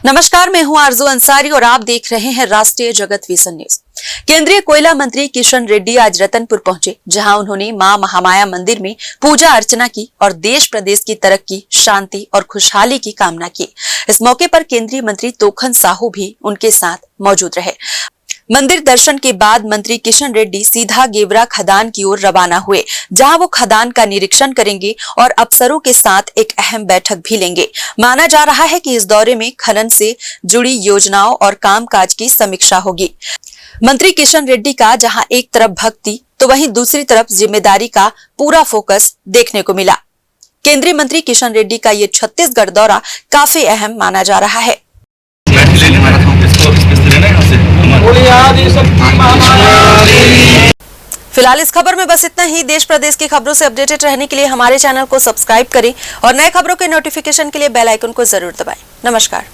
नमस्कार, मैं हूं आरजू अंसारी और आप देख रहे हैं राष्ट्रीय जगत विजन न्यूज। केंद्रीय कोयला मंत्री किशन रेड्डी आज रतनपुर पहुंचे, जहां उन्होंने मां महामाया मंदिर में पूजा अर्चना की और देश प्रदेश की तरक्की, शांति और खुशहाली की कामना की। इस मौके पर केंद्रीय मंत्री तोखन साहू भी उनके साथ मौजूद रहे। मंदिर दर्शन के बाद मंत्री किशन रेड्डी सीधा गेवरा खदान की ओर रवाना हुए, जहां वो खदान का निरीक्षण करेंगे और अफसरों के साथ एक अहम बैठक भी लेंगे। माना जा रहा है कि इस दौरे में खनन से जुड़ी योजनाओं और कामकाज की समीक्षा होगी। मंत्री किशन रेड्डी का जहां एक तरफ भक्ति तो वहीं दूसरी तरफ जिम्मेदारी का पूरा फोकस देखने को मिला। केंद्रीय मंत्री किशन रेड्डी का ये छत्तीसगढ़ दौरा काफी अहम माना जा रहा है। फिलहाल इस खबर में बस इतना ही। देश प्रदेश की खबरों से अपडेटेड रहने के लिए हमारे चैनल को सब्सक्राइब करें और नए खबरों के नोटिफिकेशन के लिए बेल आइकन को जरूर दबाएं। नमस्कार।